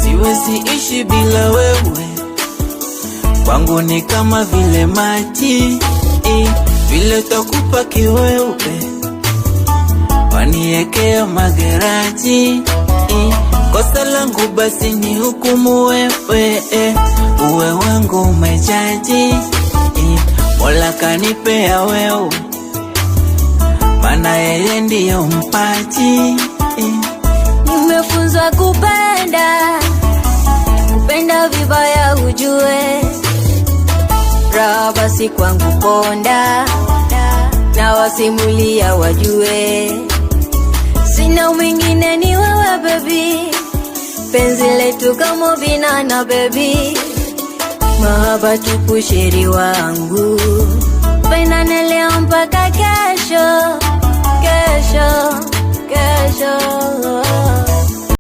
Siwezi ishi bila wewe, kwangu ni kama vile maji, vile takupa kiweupe waniekea mageraji. Kosa langu basi ni hukumu wewe, uwe wangu umejaji. Mola kanipea wewe, maana yeye ndiyo mpaji. Nimefunzwa kupenda vibaya ujue, raha basi kwangu ponda, na wasimulia wajue, sina mwingine ni wewe baby, penzi letu kama binana baby, mahaba tupu sheri wangu, pendane leo mpaka